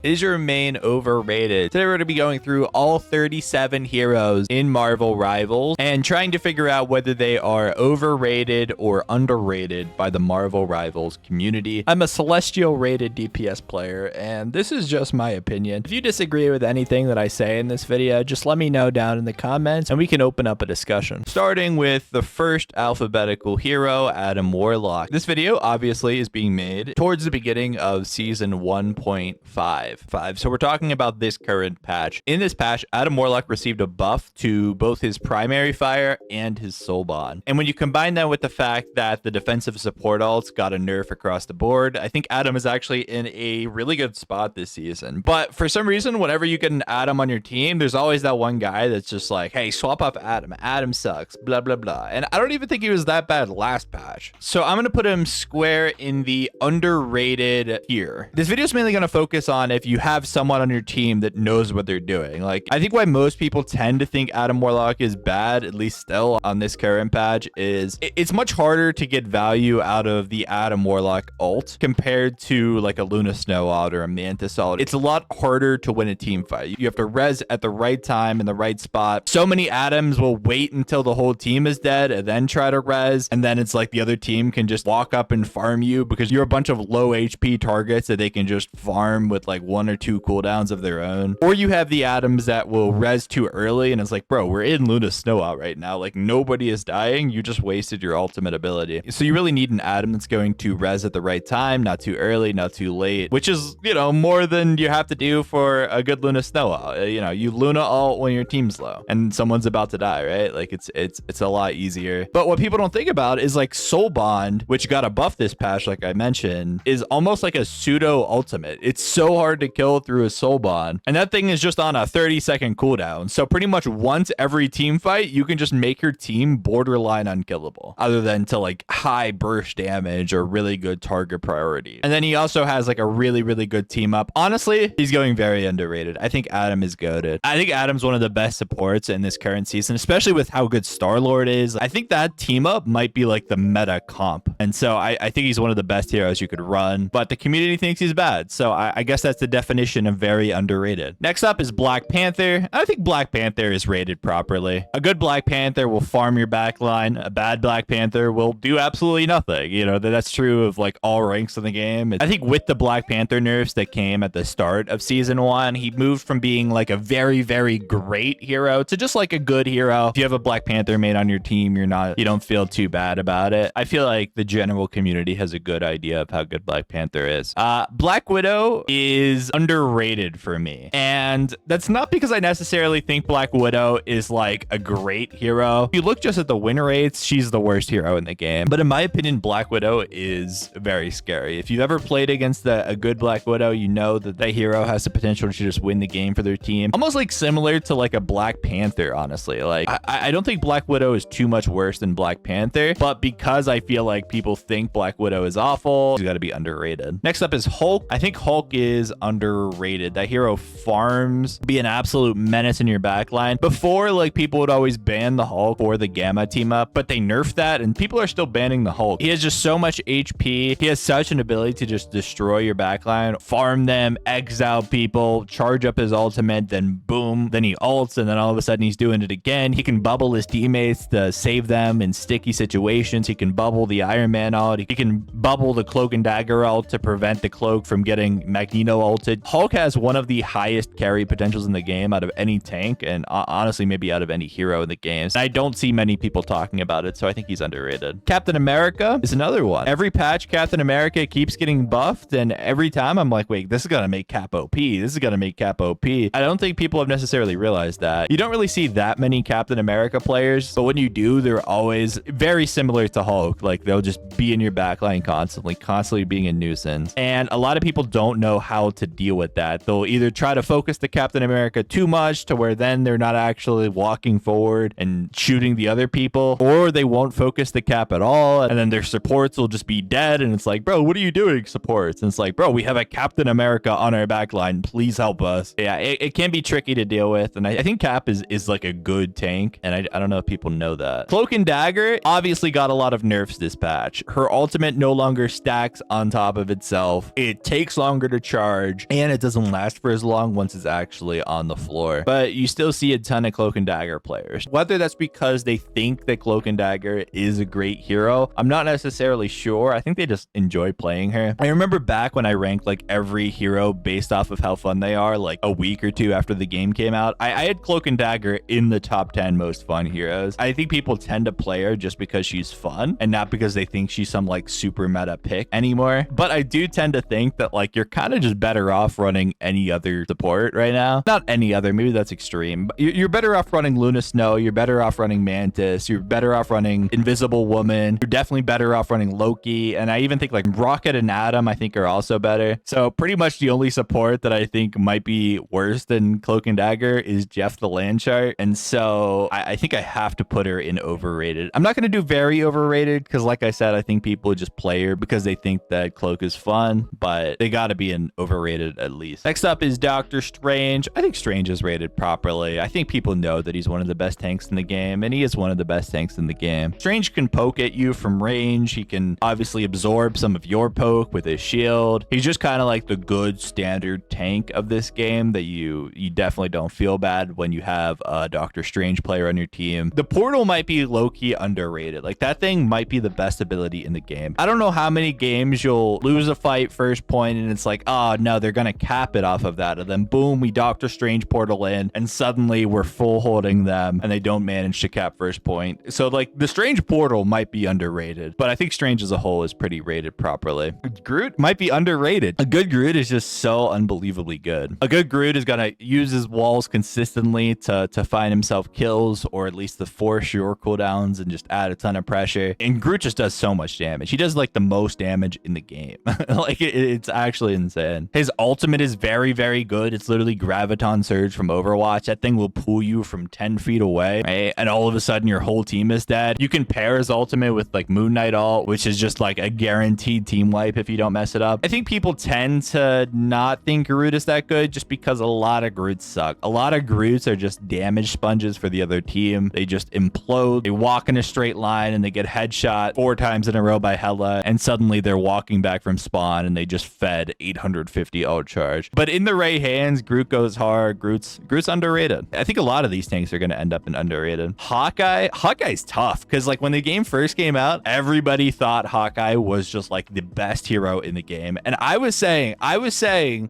Is your main overrated? Today we're going to be going through all 37 heroes in Marvel Rivals and trying to figure out whether they are overrated or underrated by the Marvel Rivals community. I'm a celestial rated DPS player, and this is just my opinion. If you disagree with anything that I say in this video, just let me know down in the comments and we can open up a discussion. Starting with the first alphabetical hero, Adam Warlock. This video obviously is being made towards the beginning of season 1.5. So we're talking about this current patch. In this patch, Adam Warlock received a buff to both his primary fire and his soul bond. And when you combine that with the fact that the defensive support alts got a nerf across the board, I think Adam is actually in a really good spot this season. But for some reason, whenever you get an Adam on your team, there's always that one guy that's just like, hey, swap up Adam. Adam sucks, blah, blah, blah. And I don't even think he was that bad last patch. So I'm going to put him square in the underrated tier. This video is mainly going to focus on if you have someone on your team that knows what they're doing. Like, I think why most people tend to think Adam Warlock is bad, at least still on this current patch, is it's much harder to get value out of the Adam Warlock ult compared to like a Luna Snow ult or a Mantis ult. It's a lot harder to win a team fight. You have to res at the right time in the right spot. So many Adams will wait until the whole team is dead and then try to res, and then it's like the other team can just walk up and farm you because you're a bunch of low HP targets that they can just farm with like one or two cooldowns of their own. Or you have the Adams that will res too early and it's like, bro, we're in Luna Snow out right now. Like, nobody is dying. You just wasted your ultimate ability. So you really need an Adam that's going to res at the right time, not too early, not too late, which is, you know, more than you have to do for a good Luna Snow ult. You know, you Luna ult when your team's low and someone's about to die, right? Like, it's a lot easier. But what people don't think about is like Soul Bond, which got a buff this patch, like I mentioned, is almost like a pseudo ultimate. It's so hard to kill through a soul bond, and that thing is just on a 30-second cooldown. So pretty much once every team fight, you can just make your team borderline unkillable, other than to like high burst damage or really good target priority. And then he also has like a really good team up. Honestly, he's going very underrated. I think Adam is goated. I think Adam's one of the best supports in this current season, especially with how good Star-Lord is. I think that team up might be like the meta comp, and so I think he's one of the best heroes you could run, but the community thinks he's bad. So I guess that's the definition of very underrated. Next up is Black Panther. I think Black Panther is rated properly. A good Black Panther will farm your backline. A bad Black Panther will do absolutely nothing. You know, that's true of like all ranks in the game. I think with the Black Panther nerfs that came at the start of season 1, he moved from being like a very great hero to just like a good hero. If you have a Black Panther mate on your team, you don't feel too bad about it. I feel like the general community has a good idea of how good Black Panther is. Black Widow is underrated for me, and that's not because I necessarily think Black Widow is like a great hero. If you look just at the win rates, she's the worst hero in the game. But in my opinion, Black Widow is very scary. If you've ever played against a good Black Widow, you know that that hero has the potential to just win the game for their team. Almost like similar to like a Black Panther, honestly. Like, I don't think Black Widow is too much worse than Black Panther, but because I feel like people think Black Widow is awful, she's got to be underrated. Next up is Hulk. I think Hulk is underrated. That hero farms, be an absolute menace in your backline. Before, like, people would always ban the Hulk for the Gamma team up, but they nerfed that and people are still banning the Hulk. He has just so much HP. He has such an ability to just destroy your backline, farm them, eggs out people, charge up his ultimate, then boom, then he ults, and then all of a sudden he's doing it again. He can bubble his teammates to save them in sticky situations. He can bubble the Iron Man ult. He can bubble the Cloak and Dagger ult to prevent the Cloak from getting Magneto ulted. Hulk has one of the highest carry potentials in the game out of any tank, and honestly maybe out of any hero in the game. I don't see many people talking about it, so I think he's underrated. Captain America is another one. Every patch, Captain America keeps getting buffed, and every time I'm like, wait, this is gonna make Cap OP. This is gonna make Cap OP. I don't think people have necessarily realized that. You don't really see that many Captain America players, but when you do, they're always very similar to Hulk. Like, they'll just be in your backline constantly being a nuisance. And a lot of people don't know how to deal with that. They'll either try to focus the Captain America too much to where then they're not actually walking forward and shooting the other people, or they won't focus the Cap at all, and then their supports will just be dead, and it's like, bro, what are you doing, supports? And it's like, bro, we have a Captain America on our backline, please help us. Yeah, it can be tricky to deal with, and I think Cap is like a good tank, and I don't know if people know that. Cloak and Dagger obviously got a lot of nerfs this patch. Her ultimate no longer stacks on top of itself. It takes longer to charge. charge, and it doesn't last for as long once it's actually on the floor. But you still see a ton of Cloak and Dagger players. Whether that's because they think that Cloak and Dagger is a great hero, I'm not necessarily sure. I think they just enjoy playing her. I remember back when I ranked like every hero based off of how fun they are, like a week or two after the game came out, I had Cloak and Dagger in the top 10 most fun heroes. I think people tend to play her just because she's fun and not because they think she's some like super meta pick anymore. But I do tend to think that like you're kind of just better off running any other support right now. Not any other, maybe that's extreme, but you're better off running Luna Snow, you're better off running Mantis, you're better off running Invisible Woman, you're definitely better off running Loki, and I even think like Rocket and Atom I think are also better. So pretty much the only support that I think might be worse than Cloak and Dagger is Jeff the Landchart, and so I think I have to put her in overrated. I'm not going to do very overrated because like I said, I think people just play her because they think that Cloak is fun, but they got to be in overrated at least. Next up is Doctor Strange. I think Strange is rated properly. I think people know that he's one of the best tanks in the game, and he is one of the best tanks in the game. Strange can poke at you from range. He can obviously absorb some of your poke with his shield. He's just kind of like the good standard tank of this game that you definitely don't feel bad when you have a Doctor Strange player on your team. The portal might be low-key underrated. Like that thing might be the best ability in the game. I don't know how many games you'll lose a fight first point and it's like, oh no, they're gonna cap it off of that, and then boom, we Doctor Strange portal in and suddenly we're full holding them and they don't manage to cap first point. So like the Strange portal might be underrated, but I think Strange as a whole is pretty rated properly. Groot might be underrated. A good Groot is just so unbelievably good. A good Groot is gonna use his walls consistently to find himself kills, or at least to force your cooldowns and just add a ton of pressure. And Groot just does so much damage. He does like the most damage in the game. Like it's actually insane. His ultimate is very, very good. It's literally Graviton Surge from Overwatch. That thing will pull you from 10 feet away, right? And all of a sudden your whole team is dead. You can pair his ultimate with like Moon Knight ult, which is just like a guaranteed team wipe if you don't mess it up. I think people tend to not think Groot is that good just because a lot of Groots suck. A lot of Groots are just damage sponges for the other team. They just implode. They walk in a straight line and they get headshot 4 times in a row by Hela, and suddenly they're walking back from spawn and they just fed 850 ult charge. But in the right hands, Groot goes hard. Groot's underrated. I think a lot of these tanks are going to end up in underrated. Hawkeye's tough because like when the game first came out, everybody thought Hawkeye was just like the best hero in the game. And I was saying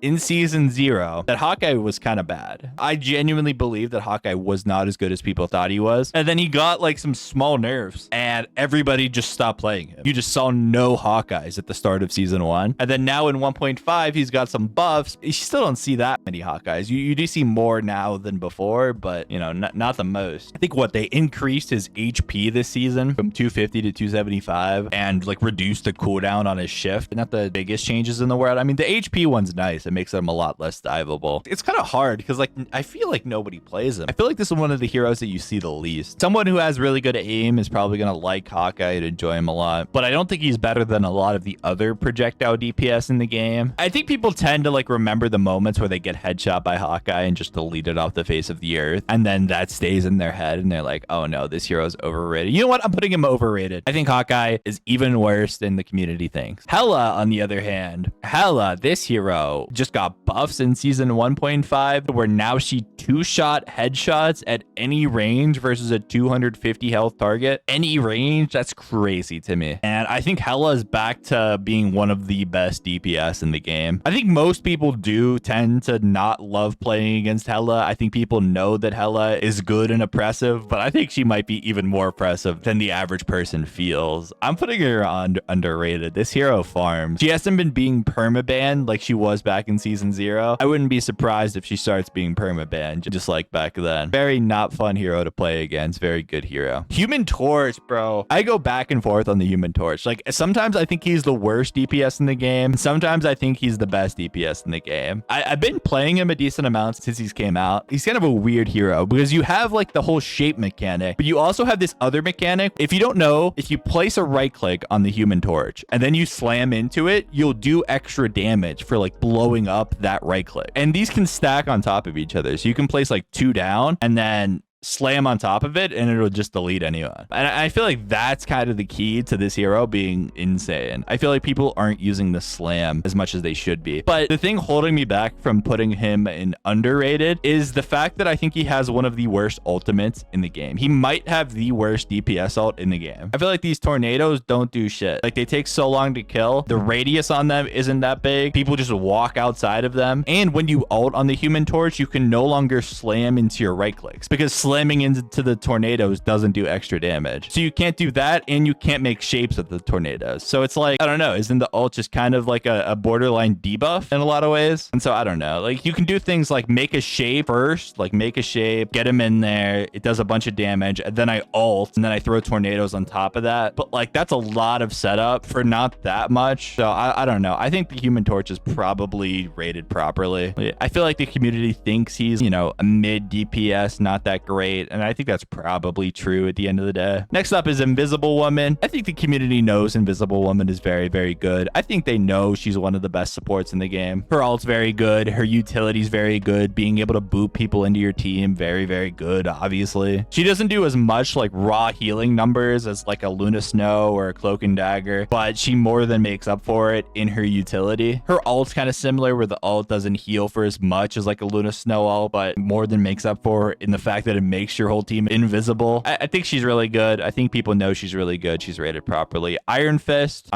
in season 0 that Hawkeye was kind of bad. I genuinely believe that Hawkeye was not as good as people thought he was. And then he got like some small nerfs and everybody just stopped playing him. You just saw no Hawkeyes at the start of season 1. And then now in 1.5, he's got some buffs. You still don't see that many Hawkeyes. You do see more now than before, but you know, not the most. I think what they increased his HP this season from 250 to 275 and like reduced the cooldown on his shift. Not the biggest changes in the world. I mean, the HP one's nice. It makes them a lot less diveable. It's kind of hard because like I feel like nobody plays him. I feel like this is one of the heroes that you see the least. Someone who has really good aim is probably going to like Hawkeye and enjoy him a lot, but I don't think he's better than a lot of the other projectile DPS in the game. I think people tend to like remember the moments where they get headshot by Hawkeye and just delete it off the face of the earth, and then that stays in their head and they're like, oh no, this hero's overrated. You know what? I'm putting him overrated. I think Hawkeye is even worse than the community thinks. Hela, on the other hand, this hero just got buffs in season 1.5 where now she 2-shot headshots at any range versus a 250 health target. Any range, that's crazy to me. And I think Hela is back to being one of the best DPS in the game. I think most people do tend to not love playing against Hela. I think people know that Hela is good and oppressive, but I think she might be even more oppressive than the average person feels. I'm putting her on underrated. This hero farms. She hasn't been being permabanned like she was back in season 0. I wouldn't be surprised if she starts being permabanned just like back then. Very not fun hero to play against. Very good hero. Human Torch, bro. I go back and forth on the Human Torch. Like sometimes I think he's the worst DPS in the game. Sometimes I think he's the best DPS in the game. I've been playing him a decent amount since he's came out. He's kind of a weird hero because you have like the whole shape mechanic, but you also have this other mechanic. If you don't know, if you place a right click on the Human Torch and then you slam into it, you'll do extra damage for like blowing up that right click. And these can stack on top of each other. So you can place like 2 down and then slam on top of it and it'll just delete anyone. And I feel like that's kind of the key to this hero being insane. I feel like people aren't using the slam as much as they should be. But the thing holding me back from putting him in underrated is the fact that I think he has one of the worst ultimates in the game. He might have the worst DPS ult in the game. I feel like these tornadoes don't do shit. Like, they take so long to kill. The radius on them isn't that big. People just walk outside of them. And when you ult on the human torch, you can no longer slam into your right clicks because slamming into the tornadoes doesn't do extra damage. So you can't do that, and you can't make shapes of the tornadoes. So it's like, I don't know, isn't the ult just kind of like a borderline debuff in a lot of ways? And so I don't know, like, you can do things like make a shape first, like make a shape, get him in there, it does a bunch of damage, and then I ult, and then I throw tornadoes on top of that. But like, that's a lot of setup for not that much. So I don't know. I think the human torch is probably rated properly. I feel like the community thinks he's, you know, a mid DPS, not that great. And I think that's probably true at the end of the day. Next up is Invisible Woman. I think the community knows Invisible Woman is very, very good. I think they know she's one of the best supports in the game. Her ult's very good. Her utility's very good. Being able to boot people into your team, very, very good, obviously. She doesn't do as much like raw healing numbers as like a Luna Snow or a Cloak and Dagger, but she more than makes up for it in her utility. Her ult's kind of similar, where the ult doesn't heal for as much as like a Luna Snow ult, but more than makes up for in the fact that it makes your whole team invisible. I think she's really good. I think people know she's really good. She's rated properly. Iron Fist,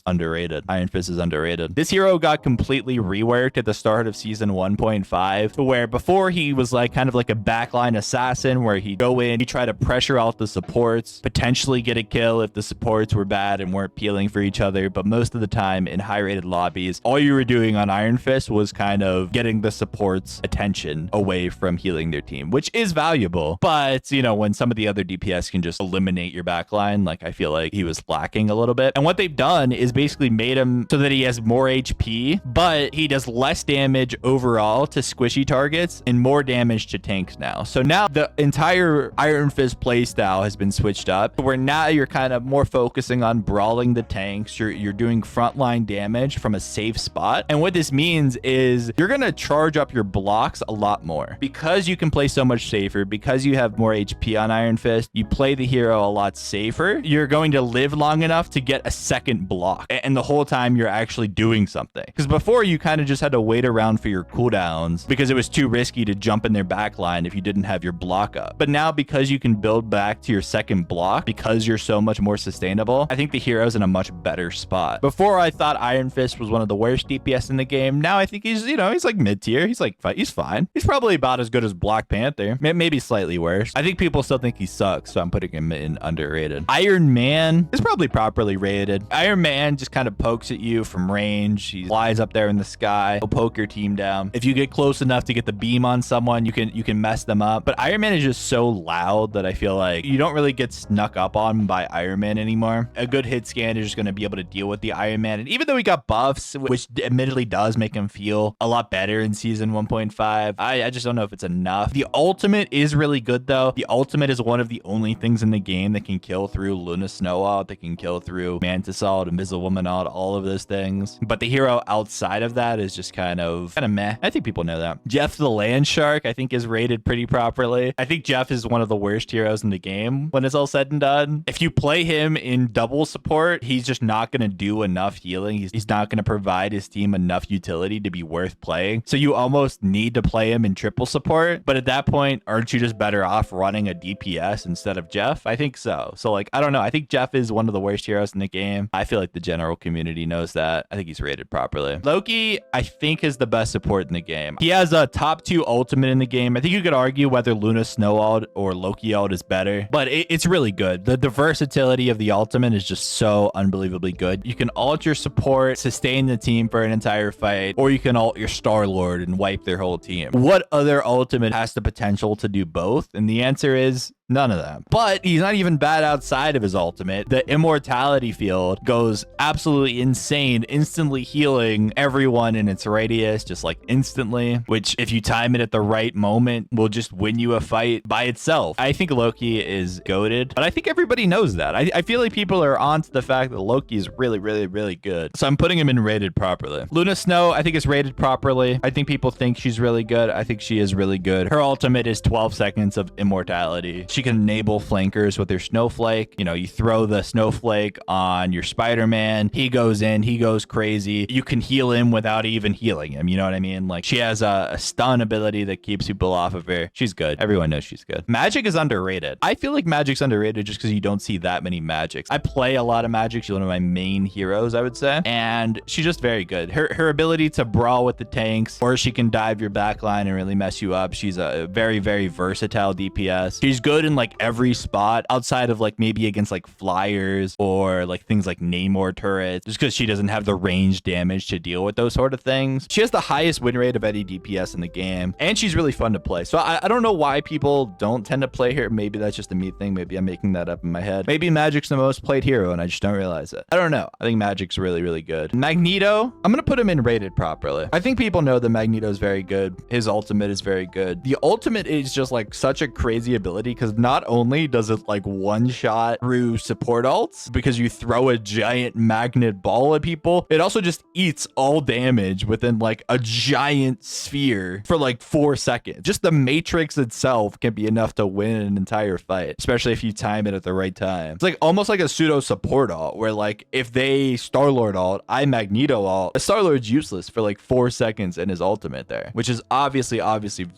underrated. Iron Fist is underrated. This hero got completely reworked at the start of season 1.5, where before he was like kind of like a backline assassin, where he'd go in, he'd try to pressure out the supports, potentially get a kill if the supports were bad and weren't peeling for each other. But most of the time in high rated lobbies, all you were doing on Iron Fist was kind of getting the supports' attention away from healing their team, which is valuable. But, you know, when some of the other DPS can just eliminate your backline, like, I feel like he was lacking a little bit. And what they've done is basically made him so that he has more HP, but he does less damage overall to squishy targets and more damage to tanks now. So now the entire Iron Fist playstyle has been switched up, where now you're kind of more focusing on brawling the tanks. You're doing frontline damage from a safe spot. And what this means is you're going to charge up your blocks a lot more because you can play so much safer, because you have more HP on Iron Fist. You play the hero a lot safer. You're going to live long enough to get a second block, and the whole time you're actually doing something. Because before, you kind of just had to wait around for your cooldowns because it was too risky to jump in their backline if you didn't have your block up. But now, because you can build back to your second block, because you're so much more sustainable, I think the hero's in a much better spot. Before, I thought Iron Fist was one of the worst DPS in the game. Now I think he's, you know, he's like mid-tier. He's fine. He's probably about as good as Black Panther, maybe slightly worse. I think people still think he sucks, so I'm putting him in underrated. Iron Man is probably properly rated. Iron Man just kind of pokes at you from range. He flies up there in the sky. He'll poke your team down. If you get close enough to get the beam on someone, you can mess them up. But Iron Man is just so loud that I feel like you don't really get snuck up on by Iron Man anymore. A good hit scan is just going to be able to deal with the Iron Man. And even though he got buffs, which admittedly does make him feel a lot better in season 1.5, I just don't know if it's enough. The ultimate is really good though. The ultimate is one of the only things in the game that can kill through Luna Snow ult, that can kill through Mantis ult, Invisible Woman ult, all of those things. But the hero outside of that is just kind of meh. I think people know that. Jeff the Land Shark, I think, is rated pretty properly. I think Jeff is one of the worst heroes in the game when it's all said and done. If you play him in double support, he's just not going to do enough healing. He's not going to provide his team enough utility to be worth playing. So you almost need to play him in triple support. But at that point, aren't you just better off running a DPS instead of Jeff? I think so. So like, I don't know. I think Jeff is one of the worst heroes in the game. I feel like the general community knows that. I think he's rated properly. Loki, I think, is the best support in the game. He has a top 2 ultimate in the game. I think you could argue whether Luna Snow ult or Loki ult is better, but it's really good. The versatility of the ultimate is just so unbelievably good. You can ult your support, sustain the team for an entire fight, or you can ult your Star-Lord and wipe their whole team. What other ultimate has the potential to do both? And the answer is None of them. But he's not even bad outside of his ultimate. The immortality field goes absolutely insane, instantly healing everyone in its radius, just like instantly, which if you time it at the right moment will just win you a fight by itself. I think Loki is goated, but I think everybody knows that. I feel like people are onto the fact that Loki is really, really, really good. So I'm putting him in rated properly. Luna Snow, I think is rated properly. I think people think she's really good. I think she is really good. Her ultimate is 12 seconds of immortality. She can enable flankers with her snowflake. You know, you throw the snowflake on your Spider-Man. He goes in, he goes crazy. You can heal him without even healing him. You know what I mean? Like, she has a stun ability that keeps people off of her. She's good. Everyone knows she's good. Magic is underrated. I feel like Magic's underrated just because you don't see that many Magics. I play a lot of Magic. She's one of my main heroes, I would say. And she's just very good. Her ability to brawl with the tanks, or she can dive your backline and really mess you up. She's a very, very versatile DPS. She's good in like every spot outside of like maybe against like flyers or like things like Namor turrets, just because she doesn't have the range damage to deal with those sort of things. She has the highest win rate of any DPS in the game, and she's really fun to play. So I don't know why people don't tend to play her. Maybe that's just a me thing. Maybe I'm making that up in my head. Maybe Magic's the most played hero and I just don't realize it. I don't know. I think Magic's really, really good. Magneto, I'm gonna put him in rated properly. I think people know that Magneto is very good. His ultimate is very good. The ultimate is just like such a crazy ability because not only does it like one shot through support ults because you throw a giant magnet ball at people, it also just eats all damage within like a giant sphere for like 4 seconds. Just the matrix itself can be enough to win an entire fight, especially if you time it at the right time. It's like almost like a pseudo support ult where like if they Star-Lord ult, I Magneto ult, a Star-Lord's useless for like 4 seconds in his ultimate there, which is obviously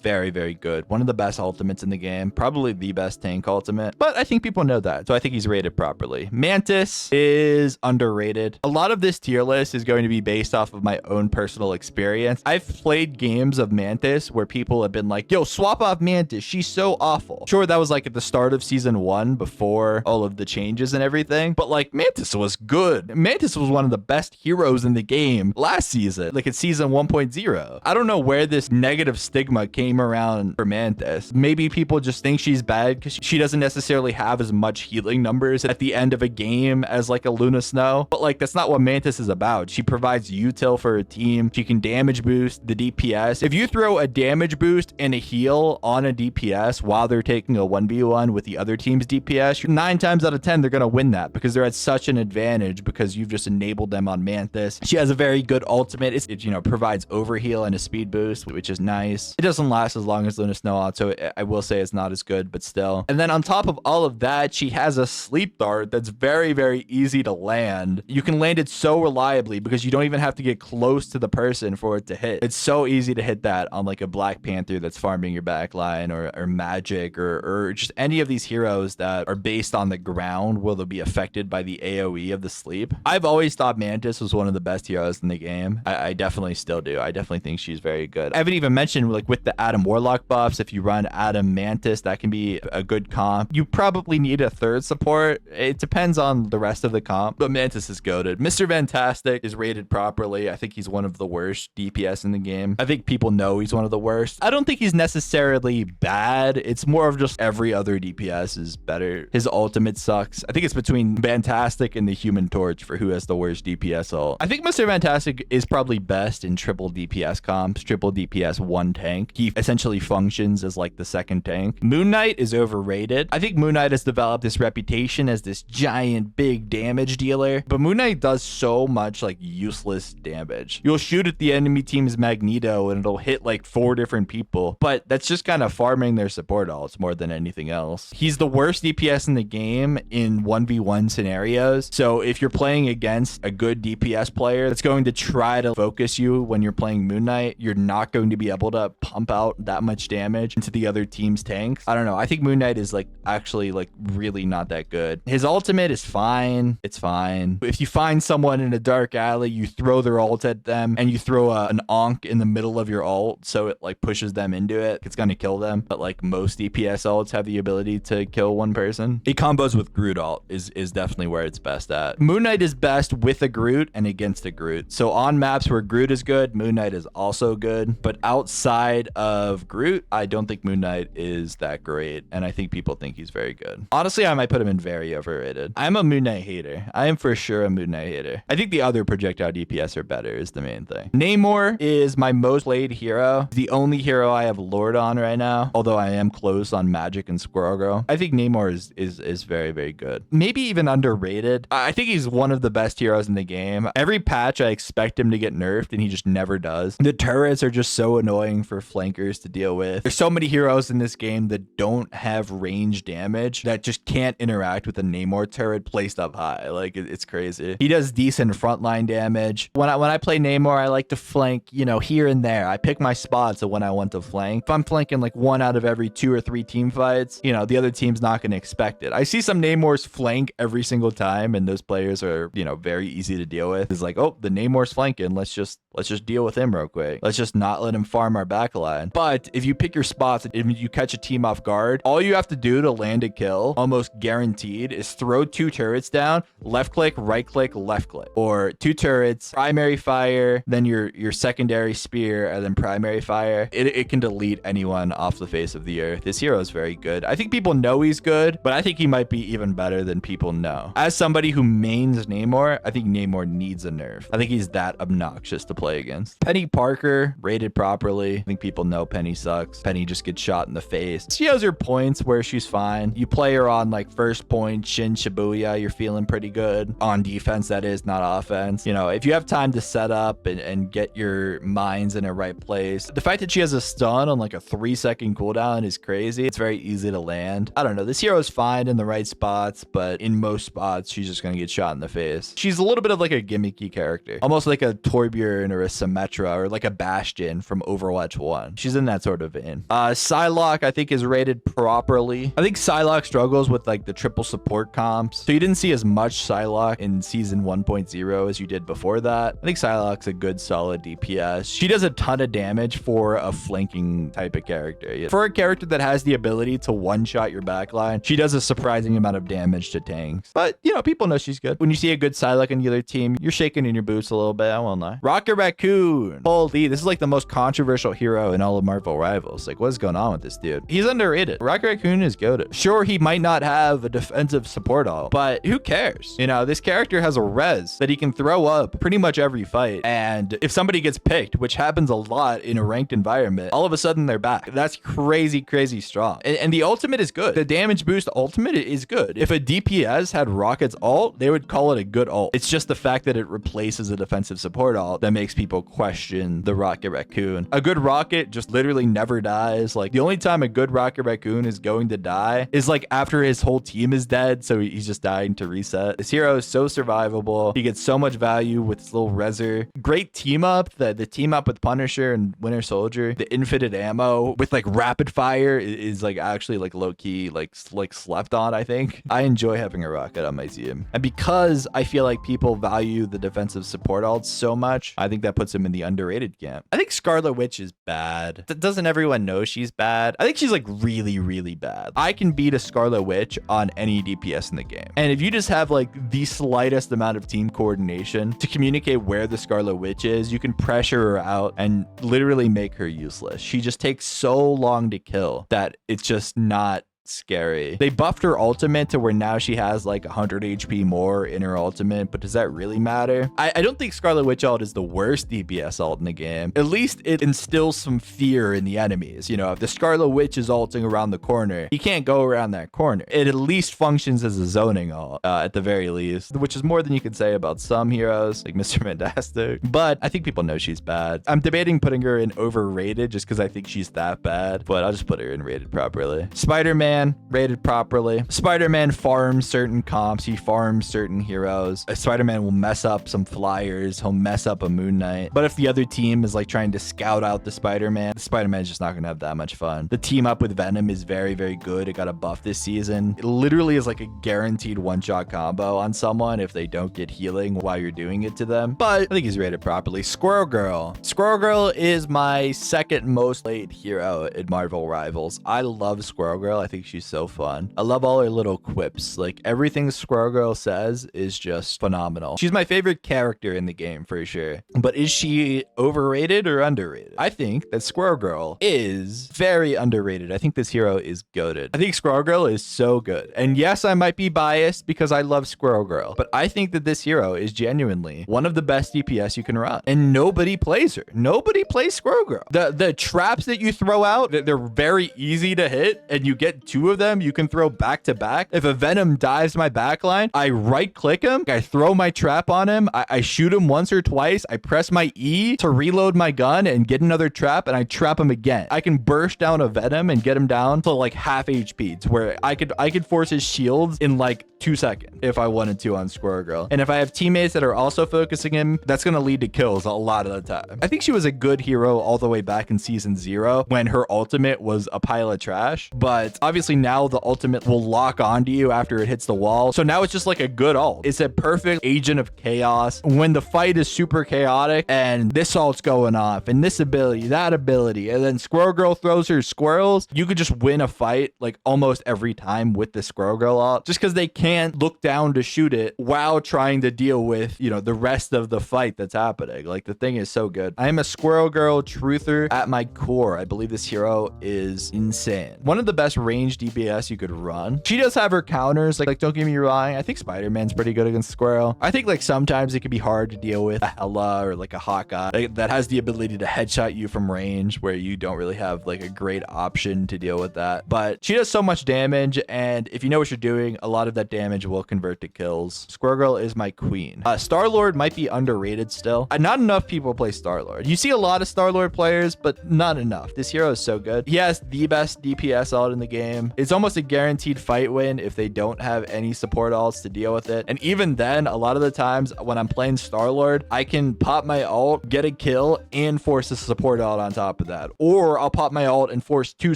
very, very good. One of the best ultimates in the game, probably the best tank ultimate, but I think people know that. So I think he's rated properly. Mantis is underrated. A lot of this tier list is going to be based off of my own personal experience. I've played games of Mantis where people have been like, yo, swap off Mantis. She's so awful. Sure, that was like at the start of season 1 before all of the changes and everything, but like Mantis was good. Mantis was one of the best heroes in the game last season, like at season 1.0. I don't know where this negative stigma came around for Mantis. Maybe people just think she's bad because she doesn't necessarily have as much healing numbers at the end of a game as like a Luna Snow, but like that's not what Mantis is about. She provides util for her team. She can damage boost the DPS. If you throw a damage boost and a heal on a DPS while they're taking a 1v1 with the other team's DPS, 9 times out of 10 they're gonna win that because they're at such an advantage because you've just enabled them on Mantis. She has a very good ultimate. It you know, provides overheal and a speed boost, which is nice. It doesn't last as long as Luna Snow, so I will say it's not as good, but still. And then on top of all of that, she has a sleep dart that's very, very easy to land. You can land it so reliably because you don't even have to get close to the person for it to hit. It's so easy to hit that on like a Black Panther that's farming your backline, or Magic, or just any of these heroes that are based on the ground where they'll be affected by the AoE of the sleep. I've always thought Mantis was one of the best heroes in the game. I definitely still do. I definitely think she's very good. I haven't even mentioned like with the Adam Warlock buffs, if you run Adam Mantis, that can be a good comp. You probably need a third support. It depends on the rest of the comp, but Mantis is goated. Mr. Fantastic is rated properly. I think he's one of the worst DPS in the game. I think people know he's one of the worst. I don't think he's necessarily bad. It's more of just every other DPS is better. His ultimate sucks. I think it's between Fantastic and the Human Torch for who has the worst DPS ult. I think Mr. Fantastic is probably best in triple DPS comps, triple DPS 1 tank. He essentially functions as like the second tank. Moon Knight is overrated. I think Moon Knight has developed this reputation as this giant big damage dealer, but Moon Knight does so much like useless damage. You'll shoot at the enemy team's Magneto and it'll hit like 4 different people, but that's just kind of farming their support ults more than anything else. He's the worst DPS in the game in 1v1 scenarios. So if you're playing against a good DPS player that's going to try to focus you when you're playing Moon Knight, you're not going to be able to pump out that much damage into the other team's tanks. I don't know. I think Moon Knight is like actually like really not that good. His ultimate is fine. It's fine. If you find someone in a dark alley, you throw their ult at them and you throw an onk in the middle of your ult so it like pushes them into it. It's going to kill them. But like most DPS ults have the ability to kill one person. It combos with Groot ult is definitely where it's best at. Moon Knight is best with a Groot and against a Groot. So on maps where Groot is good, Moon Knight is also good. But outside of Groot, I don't think Moon Knight is that great. And and I think people think he's very good. Honestly, I might put him in very overrated. I'm a Moon Knight hater. I am for sure a Moon Knight hater. I think the other projectile DPS are better is the main thing. Namor is my most played hero. The only hero I have Lord on right now, although I am close on Magic and Squirrel Girl. I think Namor is very, very good. Maybe even underrated. I think he's one of the best heroes in the game. Every patch I expect him to get nerfed and he just never does. The turrets are just so annoying for flankers to deal with. There's so many heroes in this game that don't have range damage that just can't interact with a Namor turret placed up high. Like it's crazy. He does decent frontline damage. When I play Namor, I like to flank, you know, here and there. I pick my spots of when I want to flank. If I'm flanking like 1 out of every 2 or 3 team fights, you know, the other team's not going to expect it. I see some Namors flank every single time, and those players are, you know, very easy to deal with. It's like, oh, the Namor's flanking. Let's just deal with him real quick. Let's just not let him farm our backline. But if you pick your spots and you catch a team off guard, all you have to do to land a kill, almost guaranteed, is throw 2 turrets down, left click, right click, left click, or 2 turrets, primary fire, then your secondary spear, and then primary fire. It can delete anyone off the face of the earth. This hero is very good. I think people know he's good, but I think he might be even better than people know. As somebody who mains Namor, I think Namor needs a nerf. I think he's that obnoxious to play against. Penny Parker, rated properly. I think people know Penny sucks. Penny just gets shot in the face. She has her points where she's fine. You play her on like first point, Shin Shibuya, you're feeling pretty good. On defense, that is, not offense. You know, if you have time to set up and get your mines in the right place. The fact that she has a stun on like a 3-second cooldown is crazy. It's very easy to land. I don't know. This hero is fine in the right spots, but in most spots, she's just going to get shot in the face. She's a little bit of like a gimmicky character, almost like a Torbjorn or a Symmetra or like a Bastion from Overwatch 1. She's in that sort of vein. Psylocke, I think, is rated properly. I think Psylocke struggles with like the triple support comps. So you didn't see as much Psylocke in season 1.0 as you did before that. I think Psylocke's a good solid DPS. She does a ton of damage for a flanking type of character. For a character that has the ability to one-shot your backline, she does a surprising amount of damage to tanks. But, you know, people know she's good. When you see a good Psylocke on the other team, you're shaking in your boots a little bit, I won't lie. Rocket Raccoon. Holy, this is like the most controversial hero in all of Marvel Rivals. Like, what is going on with this dude? He's underrated. Rocket Raccoon is goated. Sure, he might not have a defensive support ult, but who cares? You know, this character has a res that he can throw up pretty much every fight. And if somebody gets picked, which happens a lot in a ranked environment, all of a sudden they're back. That's crazy, crazy strong. And the ultimate is good. The damage boost ultimate is good. If a DPS had Rocket's ult, they would call it a good ult. It's just the fact that it replaces a defensive support ult that makes people question the Rocket Raccoon. A good Rocket just literally never dies. Like, the only time a good Rocket Raccoon is going to die is like after his whole team is dead, so he's just dying to reset. This hero is so survivable. He gets so much value with his little reser. Great team up. The team up with Punisher and Winter Soldier. The infinite ammo with like rapid fire is like actually like low key like slept on, I think. I enjoy having a Rocket on my team. And because I feel like people value the defensive support ults so much, I think that puts him in the underrated camp. I think Scarlet Witch is bad. Doesn't everyone know she's bad? I think she's like really, really bad. I can beat a Scarlet Witch on any DPS in the game. And if you just have like the slightest amount of team coordination to communicate where the Scarlet Witch is, you can pressure her out and literally make her useless. She just takes so long to kill that it's just not scary. They buffed her ultimate to where now she has like 100 HP more in her ultimate, but does that really matter? I don't think Scarlet Witch ult is the worst DPS ult in the game. At least it instills some fear in the enemies. You know, if the Scarlet Witch is ulting around the corner, you can't go around that corner. It at least functions as a zoning ult, at the very least, which is more than you could say about some heroes like Mr. Fantastic. But I think people know she's bad. I'm debating putting her in overrated just because I think she's that bad, but I'll just put her in rated properly. Spider-Man, rated properly. Spider-Man farms certain comps. He farms certain heroes. Spider-Man will mess up some flyers. He'll mess up a Moon Knight. But if the other team is like trying to scout out the Spider-Man is just not going to have that much fun. The team up with Venom is very, very good. It got a buff this season. It literally is like a guaranteed one-shot combo on someone if they don't get healing while you're doing it to them. But I think he's rated properly. Squirrel Girl. Squirrel Girl is my second most played hero in Marvel Rivals. I love Squirrel Girl. I think think she's so fun. I love all her little quips. Like everything Squirrel Girl says is just phenomenal. She's my favorite character in the game for sure. But is she overrated or underrated? I think that Squirrel Girl is very underrated. I think this hero is goated. I think Squirrel Girl is so good. And yes, I might be biased because I love Squirrel Girl, but I think that this hero is genuinely one of the best DPS you can run. And nobody plays her. Nobody plays Squirrel Girl. The traps that you throw out, they're very easy to hit, and you get 2 of them you can throw back to back. If a Venom dives my backline, I right click him, I throw my trap on him, I shoot him once or twice, I press my E to reload my gun and get another trap, and I trap him again. I can burst down a Venom and get him down to like half HP, to where I could force his shields in like 2 seconds if I wanted to on Squirrel Girl. And if I have teammates that are also focusing him, that's going to lead to kills a lot of the time. I think she was a good hero all the way back in season 0 when her ultimate was a pile of trash. But obviously now the ultimate will lock onto you after it hits the wall. So now it's just like a good ult. It's a perfect agent of chaos when the fight is super chaotic and this ult's going off and this ability, that ability, and then Squirrel Girl throws her squirrels. You could just win a fight like almost every time with the Squirrel Girl ult, just because they can't look down to shoot it while trying to deal with, you know, the rest of the fight that's happening. Like the thing is so good. I am a Squirrel Girl truther at my core. I believe this hero is insane. One of the best range DPS you could run. She does have her counters. Like don't get me wrong. I think Spider-Man's pretty good against Squirrel. I think like sometimes it could be hard to deal with a Hela or like a Hawkeye that has the ability to headshot you from range where you don't really have like a great option to deal with that. But she does so much damage, and if you know what you're doing, a lot of that damage will convert to kills. Squirrel Girl is my queen. Star-Lord might be underrated still. Not enough people play Star-Lord. You see a lot of Star-Lord players, but not enough. This hero is so good. He has the best DPS ult in the game. It's almost a guaranteed fight win if they don't have any support ults to deal with it. And even then, a lot of the times when I'm playing Star-Lord, I can pop my ult, get a kill, and force a support ult on top of that. Or I'll pop my ult and force 2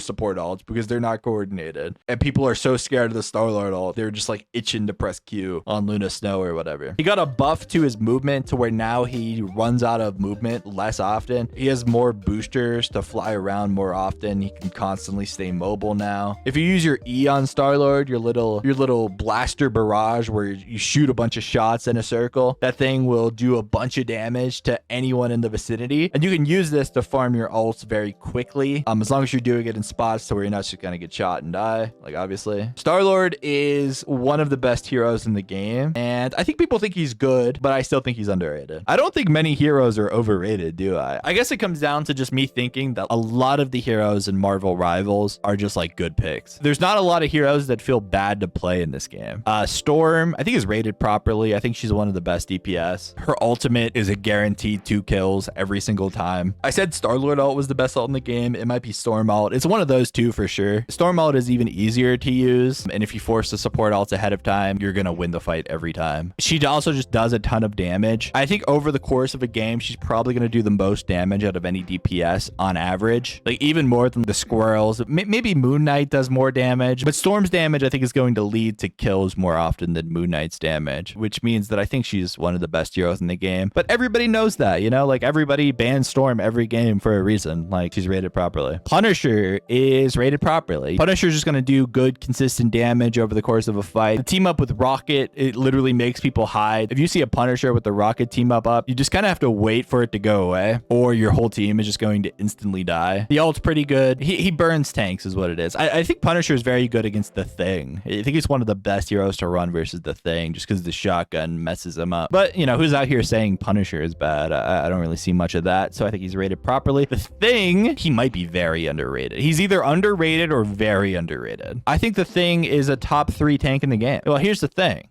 support ults because they're not coordinated. And people are so scared of the Star-Lord ult, they're just like itching to press Q on Luna Snow or whatever. He got a buff to his movement to where now he runs out of movement less often. He has more boosters to fly around more often. He can constantly stay mobile now. If you use your E on Star-Lord, your little blaster barrage where you shoot a bunch of shots in a circle, that thing will do a bunch of damage to anyone in the vicinity. And you can use this to farm your ults very quickly, as long as you're doing it in spots to where you're not just gonna get shot and die, like obviously. Star-Lord is one of the best heroes in the game, and I think people think he's good, but I still think he's underrated. I don't think many heroes are overrated, do I? I guess it comes down to just me thinking that a lot of the heroes in Marvel Rivals are just like good picks. There's not a lot of heroes that feel bad to play in this game. Storm, I think, is rated properly. I think she's one of the best DPS. Her ultimate is a guaranteed 2 kills every single time. I said Star-Lord ult was the best ult in the game. It might be Storm ult. It's one of those two for sure. Storm ult is even easier to use, and if you force the support ults ahead of time, you're gonna win the fight every time. She also just does a ton of damage. I think over the course of a game, she's probably gonna do the most damage out of any DPS on average, like even more than the squirrels. Maybe Moon Knight does more damage, but Storm's damage I think is going to lead to kills more often than Moon Knight's damage, which means that I think she's one of the best heroes in the game. But everybody knows that, you know, like everybody bans Storm every game for a reason. Like she's rated properly. Punisher is rated properly. Punisher's just gonna do good, consistent damage over the course of a fight. The team up with Rocket, it literally makes people hide. If you see a Punisher with the Rocket team up, you just kind of have to wait for it to go away, or your whole team is just going to instantly die. The ult's pretty good. He burns tanks is what it is. I think Punisher is very good against the Thing. I think he's one of the best heroes to run versus the Thing, just because the shotgun messes him up. But, you know, who's out here saying Punisher is bad? I don't really see much of that, so I think he's rated properly. The Thing, he might be very underrated. He's either underrated or very underrated. I think the Thing is a top 3 tank in the game. Well, here's the thing.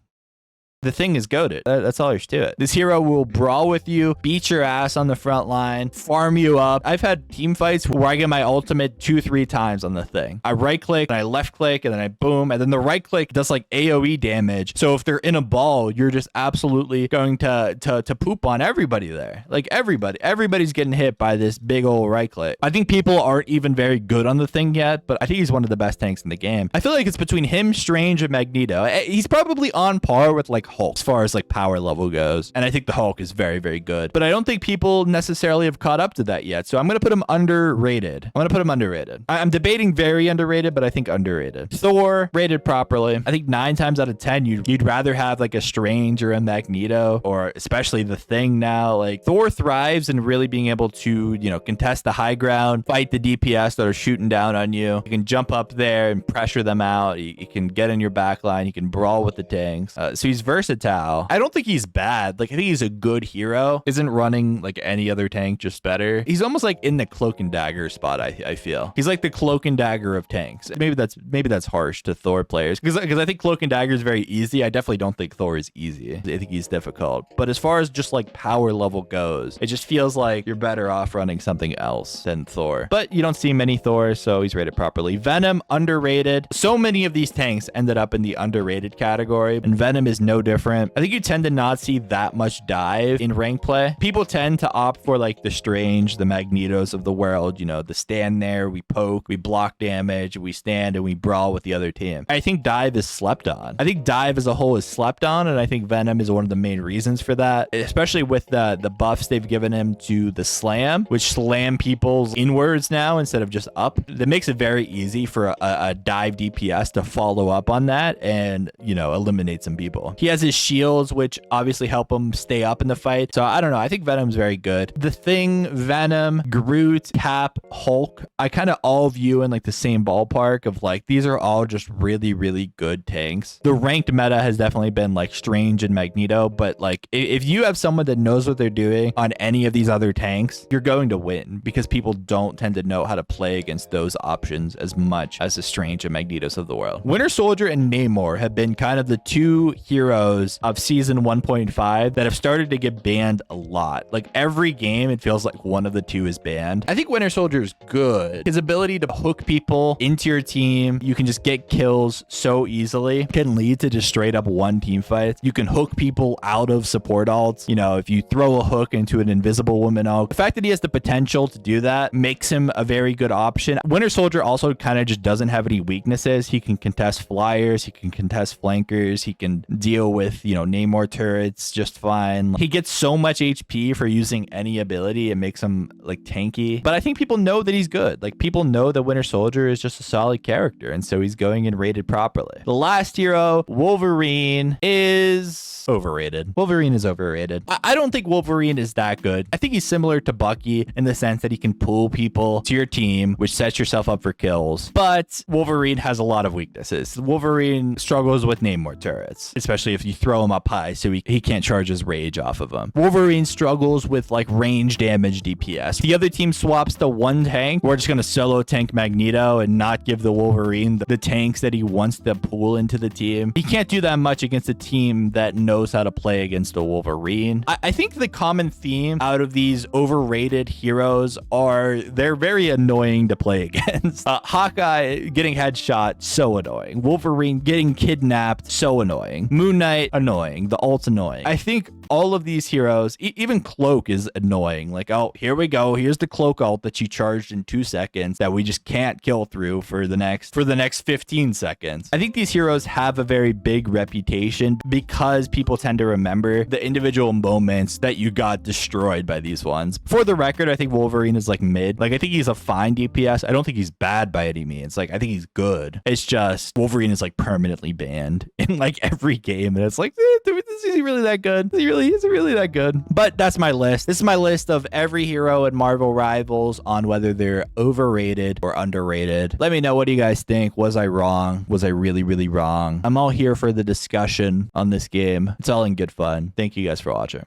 The Thing is goated. That's all there's to it. This hero will brawl with you, beat your ass on the front line, farm you up. I've had team fights where I get my ultimate 2-3 times on the Thing. I right click and I left click and then I boom, and then the right click does like AoE damage. So if they're in a ball, you're just absolutely going to poop on everybody there. Like everybody's getting hit by this big old right click. I think people aren't even very good on the Thing yet, but I think he's one of the best tanks in the game. I feel like it's between him, Strange, and Magneto. He's probably on par with like like Hulk as far as like power level goes. And I think the Hulk is very, very good. But I don't think people necessarily have caught up to that yet. So I'm going to put him underrated. I'm debating very underrated, but I think underrated. Thor, rated properly. I think 9 times out of 10, you'd rather have like a Strange or a Magneto, or especially the Thing now. Like Thor thrives in really being able to, you know, contest the high ground, fight the DPS that are shooting down on you. You can jump up there and pressure them out. You can get in your back line. You can brawl with the tanks. So he's versatile. I don't think he's bad. Like I think he's a good hero. Isn't running like any other tank, just better. He's almost like in the cloak and dagger spot. I feel he's like the cloak and dagger of tanks. Maybe that's harsh to Thor players because I think cloak and dagger is very easy. I definitely don't think Thor is easy. I think he's difficult. But as far as just like power level goes, it just feels like you're better off running something else than Thor. But you don't see many Thor, so he's rated properly. Venom, underrated. So many of these tanks ended up in the underrated category, and Venom is no different. I think you tend to not see that much dive in rank play. People tend to opt for like the Strange, the Magnetos of the world, you know, the stand there, we poke, we block damage, we stand and we brawl with the other team. I think dive is slept on. I think dive as a whole is slept on, and I think Venom is one of the main reasons for that, especially with the buffs they've given him to the slam, which slam people's inwards now instead of just up. That makes it very easy for a dive DPS to follow up on that and, you know, eliminate some people. He has his shields, which obviously help him stay up in the fight. So I don't know. I think Venom's very good. The Thing, Venom, Groot, Cap, Hulk, I kind of all view in like the same ballpark of like, these are all just really, really good tanks. The ranked meta has definitely been like Strange and Magneto, but like if you have someone that knows what they're doing on any of these other tanks, you're going to win because people don't tend to know how to play against those options as much as the Strange and Magnetos of the world. Winter Soldier and Namor have been kind of the two heroes of season 1.5 that have started to get banned a lot. Like every game, it feels like one of the two is banned. I think Winter Soldier is good. His ability to hook people into your team, you can just get kills so easily, can lead to just straight up one team fight. You can hook people out of support ults. You know, if you throw a hook into an invisible woman ult, the fact that he has the potential to do that makes him a very good option. Winter Soldier also kind of just doesn't have any weaknesses. He can contest flyers, he can contest flankers, he can deal with, you know, Namor turrets just fine. He gets so much HP for using any ability, it makes him like tanky. But I think people know that he's good. Like people know that Winter Soldier is just a solid character, and so he's going in rated properly. The last hero, Wolverine, is overrated. Wolverine is overrated. I don't think Wolverine is that good. I think he's similar to Bucky in the sense that he can pull people to your team, which sets yourself up for kills. But Wolverine has a lot of weaknesses. Wolverine struggles with Namor turrets, especially if you throw him up high so he can't charge his rage off of him. Wolverine struggles with like range damage DPS. The other team swaps to one tank. We're just going to solo tank Magneto and not give the Wolverine the tanks that he wants to pull into the team. He can't do that much against a team that knows how to play against a Wolverine. I think the common theme out of these overrated heroes are they're very annoying to play against. Hawkeye getting headshot, so annoying. Wolverine getting kidnapped, so annoying. Moon Knight, annoying. The ult's annoying. I think all of these heroes, even Cloak is annoying. Like, oh, here we go. Here's the Cloak ult that you charged in 2 seconds that we just can't kill through for the next 15 seconds. I think these heroes have a very big reputation because people tend to remember the individual moments that you got destroyed by these ones. For the record, I think Wolverine is like mid. Like, I think he's a fine DPS. I don't think he's bad by any means. Like, I think he's good. It's just Wolverine is like permanently banned in like every game. And it's like, is he really that good? Is he really that good? But that's my list. This is my list of every hero at Marvel Rivals on whether they're overrated or underrated. Let me know, what do you guys think? Was I wrong? Was I really, really wrong? I'm all here for the discussion on this game. It's all in good fun. Thank you guys for watching.